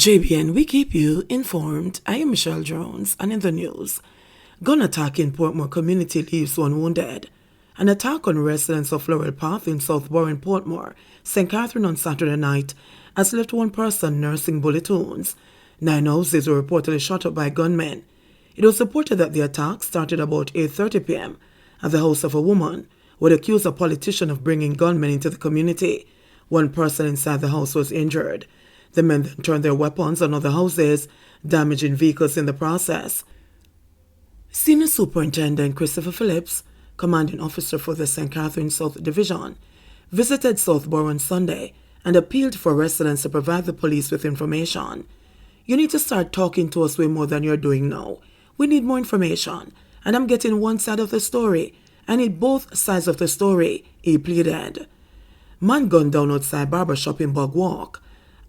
JBN, we keep you informed. I am Michelle Jones, and in the news, gun attack in Portmore community leaves one wounded. An attack on residents of Laurel Path in South Warren, Portmore, St. Catherine on Saturday night has left one person nursing bullet wounds. 9 houses were reportedly shot up by gunmen. It was reported that the attack started about 8:30 p.m. at the house of a woman who had accused a politician of bringing gunmen into the community. One person inside the house was injured. The men then turned their weapons on other houses, damaging vehicles in the process. Senior Superintendent Christopher Phillips, commanding officer for the St. Catherine South Division, visited Southborough on Sunday and appealed for residents to provide the police with information. "You need to start talking to us way more than you're doing now. We need more information, and I'm getting one side of the story. I need both sides of the story," he pleaded. Man gunned down outside barber shop in Bog Walk.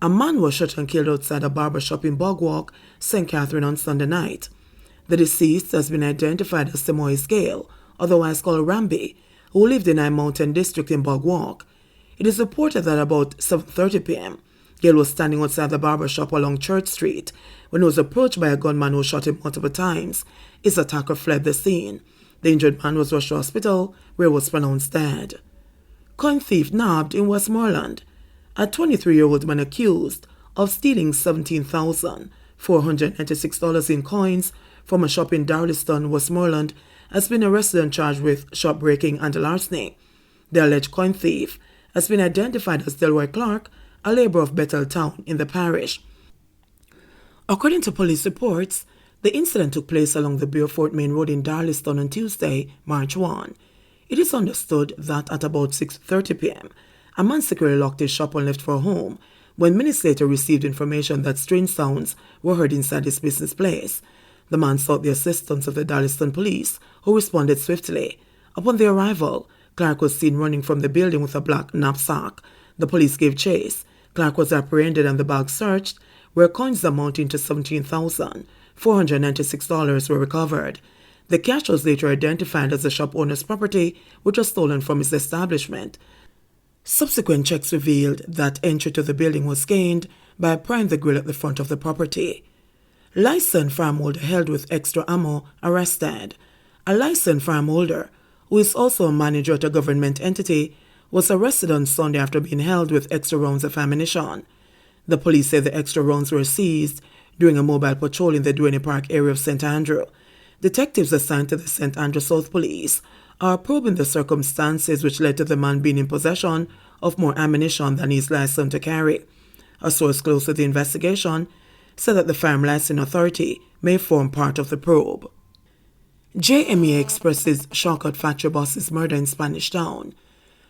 A man was shot and killed outside a barber shop in Bog Walk, St. Catherine on Sunday night. The deceased has been identified as Samois Gale, otherwise called Rambi, who lived in a mountain district in Bog Walk. It is reported that about 7:30 p.m., Gale was standing outside the barber shop along Church Street when he was approached by a gunman who shot him multiple times. His attacker fled the scene. The injured man was rushed to hospital, where he was pronounced dead. Coin thief nabbed in Westmoreland. A 23-year-old man accused of stealing $17,496 in coins from a shop in Darlaston, Westmoreland, has been arrested and charged with shop breaking and larceny. The alleged coin thief has been identified as Delroy Clark, a labourer of Bethel Town in the parish. According to police reports, the incident took place along the Beaufort Main Road in Darlaston on Tuesday, March 1. It is understood that at about 6:30 p.m., a man secretly locked his shop and left for home when minutes later received information that strange sounds were heard inside his business place. The man sought the assistance of the Darlaston police, who responded swiftly. Upon their arrival, Clark was seen running from the building with a black knapsack. The police gave chase. Clark was apprehended and the bag searched, where coins amounting to $17,496 were recovered. The cash was later identified as the shop owner's property, which was stolen from his establishment. Subsequent checks revealed that entry to the building was gained by prying the grill at the front of the property. Licensed farmholder held with extra ammo arrested. A licensed farmholder, who is also a manager at a government entity, was arrested on Sunday after being held with extra rounds of ammunition. The police say the extra rounds were seized during a mobile patrol in the Duane Park area of St. Andrew. Detectives assigned to the St. Andrew South Police are probing the circumstances which led to the man being in possession of more ammunition than he is licensed to carry. A source close to the investigation said that the Firearm Licensing Authority may form part of the probe. JMEA expresses shock at factory boss's murder in Spanish Town.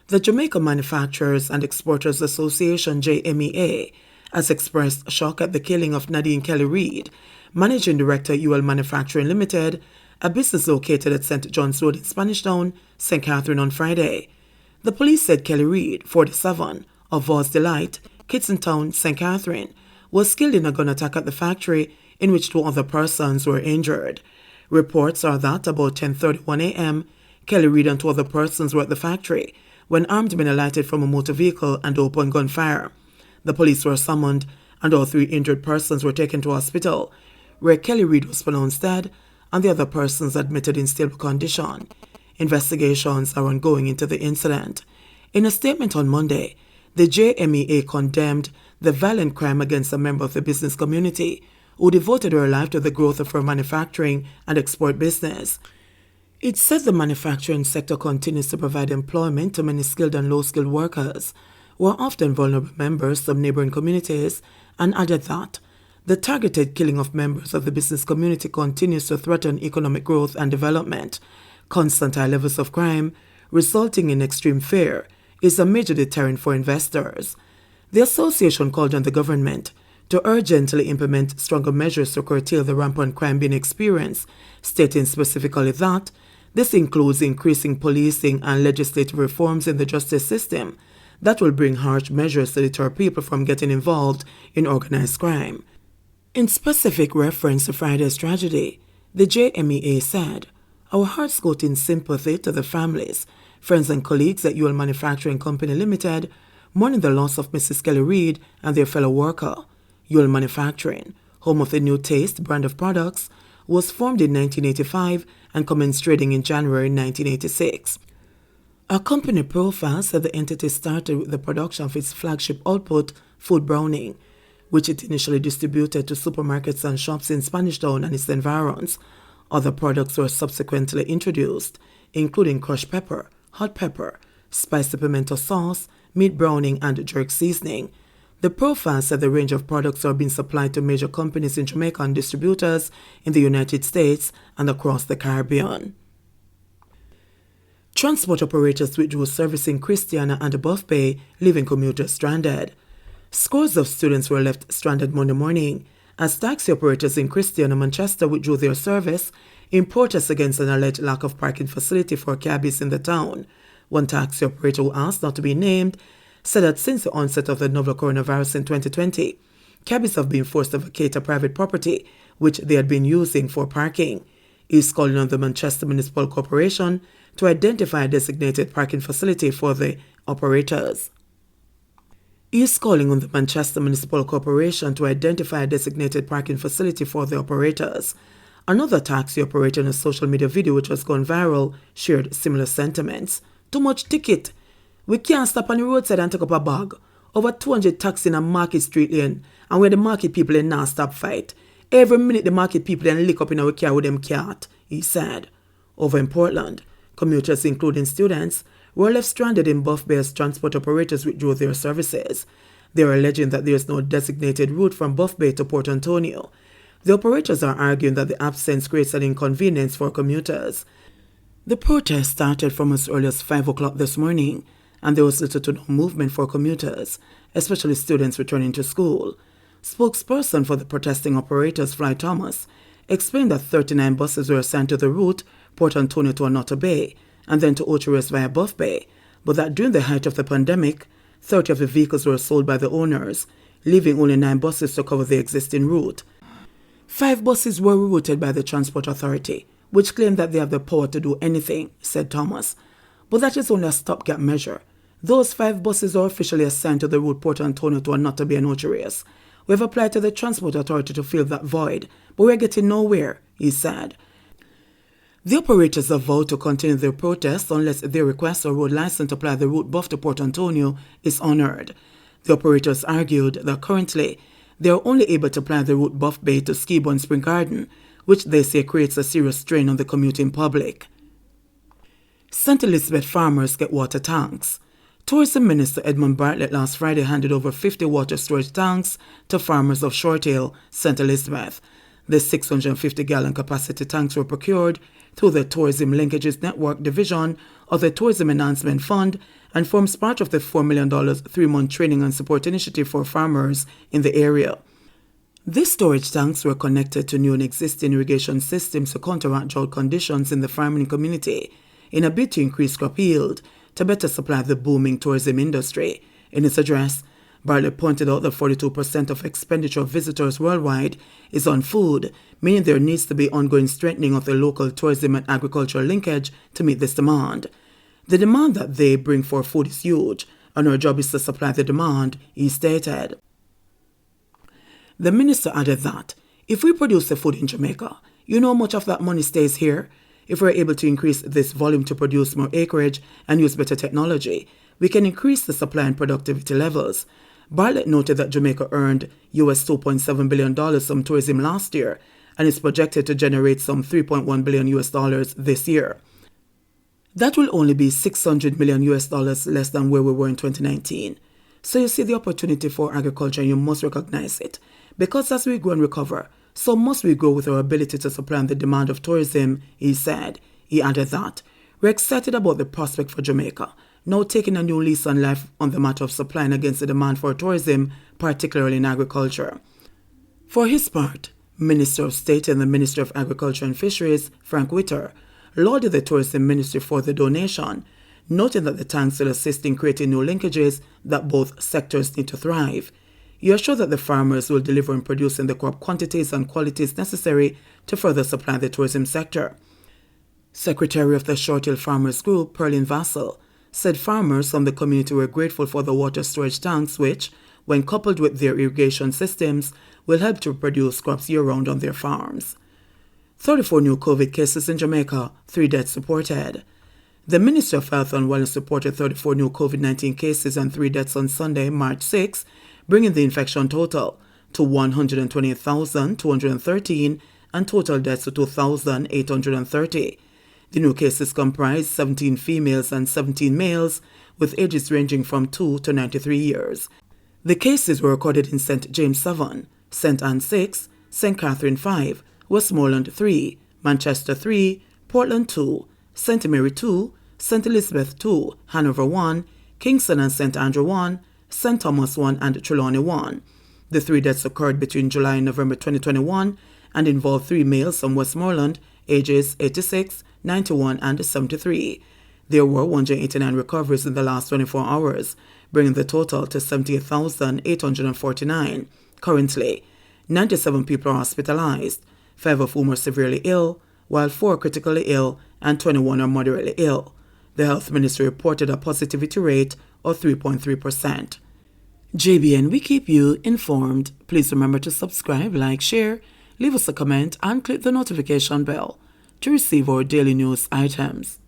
The Jamaica Manufacturers and Exporters Association, JMEA, has expressed shock at the killing of Nadine Kelly Reid, Managing Director, UL Manufacturing Limited, a business located at St. John's Road in Spanish Town, St. Catherine on Friday. The police said Kelly Reid, 47, of Vaux's Delight, Kitson Town, St. Catherine, was killed in a gun attack at the factory in which 2 other persons were injured. Reports are that about 10:31 a.m., Kelly Reid and 2 other persons were at the factory when armed men alighted from a motor vehicle and opened gunfire. The police were summoned and all 3 injured persons were taken to hospital, where Kelly Reid was pronounced dead and the other persons admitted in stable condition. Investigations are ongoing into the incident. In a statement on Monday, the JMEA condemned the violent crime against a member of the business community who devoted her life to the growth of her manufacturing and export business. It said the manufacturing sector continues to provide employment to many skilled and low-skilled workers who are often vulnerable members of neighboring communities, and added that the targeted killing of members of the business community continues to threaten economic growth and development. Constant high levels of crime, resulting in extreme fear, is a major deterrent for investors. The association called on the government to urgently implement stronger measures to curtail the rampant crime being experienced, stating specifically that this includes increasing policing and legislative reforms in the justice system that will bring harsh measures to deter people from getting involved in organized crime. In specific reference to Friday's tragedy, the JMEA said, "Our hearts go in sympathy to the families, friends and colleagues at UL Manufacturing Company Limited mourning the loss of Mrs. Kelly Reid and their fellow worker. Yule Manufacturing, home of the New Taste brand of products, was formed in 1985 and commenced trading in January 1986. A company profile said the entity started with the production of its flagship output, Food Browning, which it initially distributed to supermarkets and shops in Spanish Town and its environs. Other products were subsequently introduced, including crushed pepper, hot pepper, spicy pimento sauce, meat browning, and jerk seasoning. The profile said the range of products are being supplied to major companies in Jamaica and distributors in the United States and across the Caribbean. Transport operators withdrew service in Christiana and Buff Bay, leaving commuters stranded. Scores of students were left stranded Monday morning as taxi operators in Christiana and Manchester withdrew their service in protest against an alleged lack of parking facility for cabbies in the town. One taxi operator who asked not to be named said that since the onset of the novel coronavirus in 2020, cabbies have been forced to vacate a private property which they had been using for parking. He is calling on the Manchester Municipal Corporation to identify a designated parking facility for the operators. He is calling on the Manchester Municipal Corporation to identify a designated parking facility for the operators. Another taxi operator in a social media video which has gone viral shared similar sentiments. Too much ticket. We can't stop on the roadside and take up a bag. Over 200 taxis in a Market Street lane, and where the market people in non-stop fight. Every minute the market people then lick up in our car with them cat, he said. Over in Portland, commuters including students were left stranded in Buff Bay as transport operators withdrew their services. They are alleging that there is no designated route from Buff Bay to Port Antonio. The operators are arguing that the absence creates an inconvenience for commuters. The protest started from as early as 5 o'clock this morning, and there was little to no movement for commuters, especially students returning to school. Spokesperson for the protesting operators, Fly Thomas, explained that 39 buses were assigned to the route Port Antonio to Onoto Bay and then to Ocho Rios via Buff Bay, but that during the height of the pandemic, 30 of the vehicles were sold by the owners, leaving only 9 buses to cover the existing route. 5 buses were rerouted by the Transport Authority, which claimed that they have the power to do anything, said Thomas. But that is only a stopgap measure. Those 5 buses are officially assigned to the route Port Antonio to Onoto Bay and Ocho Rios. We have applied to the Transport Authority to fill that void, but we are getting nowhere, he said. The operators have vowed to continue their protest unless their request for road license to apply the route Buff to Port Antonio is honored. The operators argued that currently they are only able to apply the route Buff Bay to Skibo and Spring Garden, which they say creates a serious strain on the commuting public. St. Elizabeth farmers get water tanks. Tourism Minister Edmund Bartlett last Friday handed over 50 water storage tanks to farmers of Short Hill, St. Elizabeth. The 650-gallon capacity tanks were procured through the Tourism Linkages Network division of the Tourism Enhancement Fund and forms part of the $4 million 3-month training and support initiative for farmers in the area. These storage tanks were connected to new and existing irrigation systems to counteract drought conditions in the farming community in a bid to increase crop yield to better supply the booming tourism industry. In his address, Bartlett pointed out that 42% of expenditure of visitors worldwide is on food, meaning there needs to be ongoing strengthening of the local tourism and agricultural linkage to meet this demand. The demand that they bring for food is huge, and our job is to supply the demand, he stated. The minister added that, if we produce the food in Jamaica, you know how much of that money stays here? If we're able to increase this volume to produce more acreage and use better technology, we can increase the supply and productivity levels. Bartlett noted that Jamaica earned US $2.7 billion from tourism last year and is projected to generate some $3.1 billion this year. That will only be $600 million less than where we were in 2019. So you see the opportunity for agriculture and you must recognize it. Because as we grow and recover, so must we grow with our ability to supply the demand of tourism, he said. He added that, we're excited about the prospect for Jamaica, now taking a new lease on life on the matter of supplying against the demand for tourism, particularly in agriculture. For his part, Minister of State and the Minister of Agriculture and Fisheries, Frank Witter, lauded the Tourism Ministry for the donation, noting that the tanks will assist in creating new linkages that both sectors need to thrive. He assured that the farmers will deliver in producing the crop quantities and qualities necessary to further supply the tourism sector. Secretary of the Short Hill Farmers Group, Perlin Vassell, said farmers from the community were grateful for the water storage tanks which, when coupled with their irrigation systems, will help to produce crops year-round on their farms. 34 new COVID cases in Jamaica, 3 deaths reported. The Ministry of Health and Wellness reported 34 new COVID-19 cases and 3 deaths on Sunday, March 6, bringing the infection total to 128,213 and total deaths to 2,830. The new cases comprise 17 females and 17 males, with ages ranging from 2 to 93 years. The cases were recorded in St. James 7, St. Anne 6, St. Catherine 5, Westmoreland 3, Manchester 3, Portland 2, St. Mary 2, St. Elizabeth 2, Hanover 1, Kingston and St. Andrew 1, St. Thomas 1 and Trelawney 1. The 3 deaths occurred between July and November 2021 and involved 3 males from Westmoreland, ages 86, 91 and 73. There were 189 recoveries in the last 24 hours, bringing the total to 78,849. Currently, 97 people are hospitalized, 5 of whom are severely ill, while 4 critically ill and 21 are moderately ill. The Health Ministry reported a positivity rate of 3.3%. JBN, we keep you informed. Please remember to subscribe, like, share, leave us a comment, and click the notification bell to receive our daily news items.